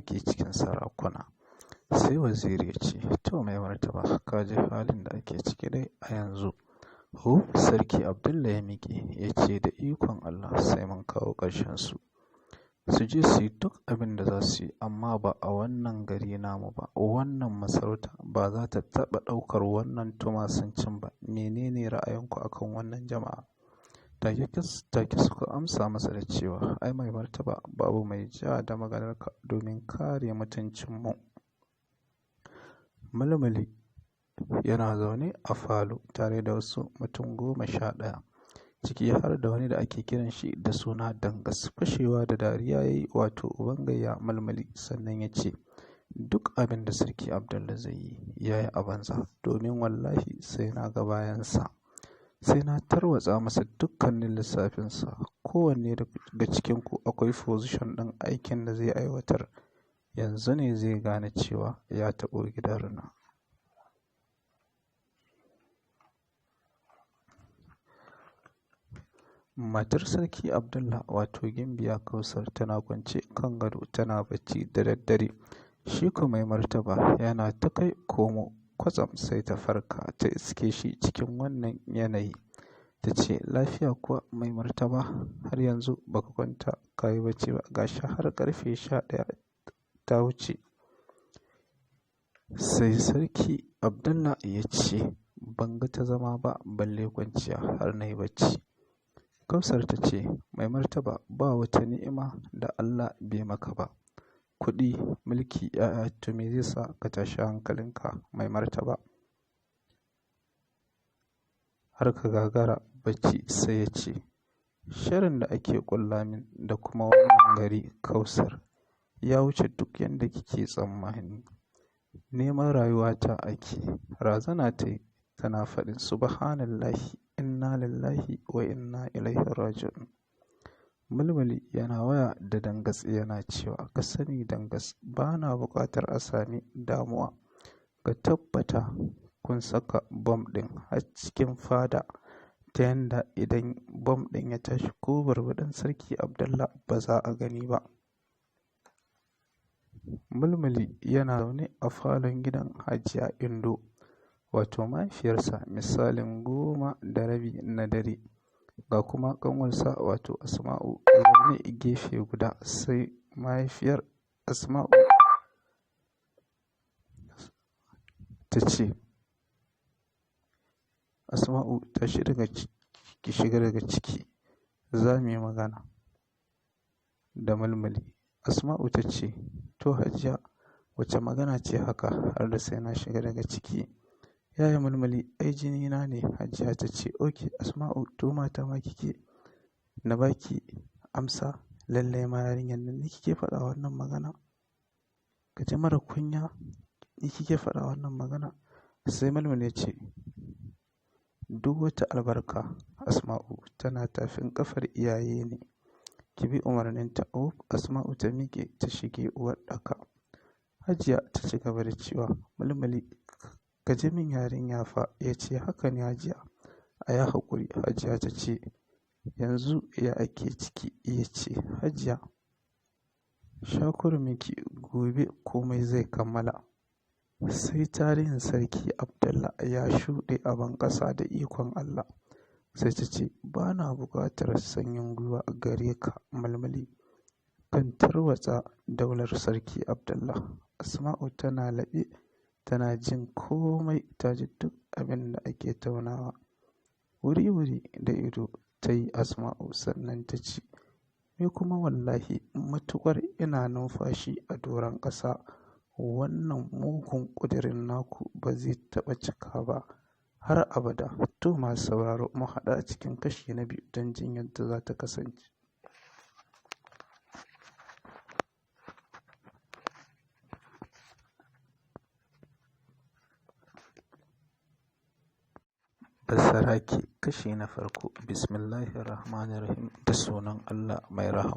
ke cikin sarakuna. Sai waziri ya ce, to mai martaba, ka ji halin da ake ciki dai a yanzu. Sarki Abdullah ya miƙe ya ce, da ikon Allah sai mun kawo ƙarshen su. Su je su yi duk abin da za su yi, amma ba a wannan gari namu ba. Wannan masarauta ba za ta taɓa ɗaukar wannan tumasancin ba. Menene ra'ayinku akan wannan jama'a? Take suka amsa masa da cewa, ai mai martaba, babu mai ja da maganarka domin kare mutuncinmu. Mulmuli yana zaune a falo tare da wasu mutum 11, ciki har da wani da ake kiran shi da suna Dangas. Fashewa da dariya ya yi, wato uban gayya Mulmuli, sannan ya ce, duk abin da sarki Abdullah zai yi ya yi a banza, domin wallahi sai na ga bayansa. Sai na tarwatsa masa dukkanin lissafinsa. Kowanne daga cikinku akwai fozishin ɗin aikin da zai aiwatar. Yanzu ne zai gane cewa ya taɓo gidan rina. Matar sarki Abdullah, wato Gimbiya Kausar, tana kwance kan gado tana bacci da daddare. Shi ko mai martaba yana ta kai komo. Kwatsam sai ta farka ta iske shi cikin wannan yanayi. Ta ce, lafiya kuwa mai martaba, har yanzu baka kwanta ka yi bacci ba, gashi har karfe 11 ta wuce. Sai sarki Abdullah ya ce, ban ga ta zama ba balle kwanciya har na yi bacci. Kausar ta ce, mai martaba, ba wata ni'ima da Allah bai maka ba. Kuɗi, mulki, 'ya'ya, to me zai sa ka tashi hankalinka mai martaba har ka gagara bacci? Sai ya ce, shirin da ake ƙulla min da kuma wannan gari Kausar ya wuce duk yadda kike tsammani. Neman rayuwata ake. Razana ta yi tana faɗin, subhanallahi, inna lillahi wa inna ilaihi raji'un. Mulmuli yana waya da Dangas yana cewa, ka sani Dangas, ba na buƙatar a sami damuwa. Ka tabbata kun saka bom ɗin a cikin fada, ta yanda idan bom ɗin ya tashi ko barbaɗin sarki Abdullah ba za a gani ba. Mulmuli yana zaune a falon gidan Hajiya Indo, wato mahaifiyarsa, misalin 10:30 na dare. Ga kuma ƙanwarsa, wato Asma'u, zaune gefe guda. Sai mahaifiyar Asma'u ta ce, Asma'u, ki shiga daga ciki, za mu yi magana da Mulmuli. Asma'u ta ce, to Hajiya, wace magana ce haka har da sai na shiga daga ciki? Yaya Mulmuli, ai jinina ne. Hajiya ta ce, oke Asma'u, to mata ma kike na baki amsa? Lallai ma yarinyar nan ni kike faɗa wannan magana? Ka ji mara kunya, ni kike faɗa wannan magana? Sai Mulmuli ya ce, duk wata albarka Asma'u tana tafin kafar iyaye ne, ki bi umarninta. Asma'u ta miƙe ta shige uwarɗaka. Hajiya ta ci gaba da cewa, Mulmuli, ka ji min yarinya fa. Ya ce, haka ne Hajiya, a yi haƙuri. Hajiya ta ce, yanzu ya ake ciki? Ya ce, Hajiya, shakurminki, gobe komai zai kammala. Sai tarihin sarki Abdullah ya shuɗe a ban ƙasa da ikon Allah. Sai ta ce, ba na buƙatar sanyin gwiwa gare ka Mulmuli kan tarwatsa daular sarki Abdullah. Asma'u tana laɓe tana jin komai, ta ji duk abin da ake taunawa. Wuri-wuri da ido ta yi Asma'u, sannan ta ce, ni kuma wallahi matuƙar ina numfashi a doron ƙasa, wannan mugun ƙudurin naku ba zai taɓa cika ba har abada. To masu sauraro, mu haɗu a cikin kashi na biyu don jin yadda za ta kasance. Basarake, kashi na farko. Bismillahirrahmanirrahim, da sunan Allah mai rahama.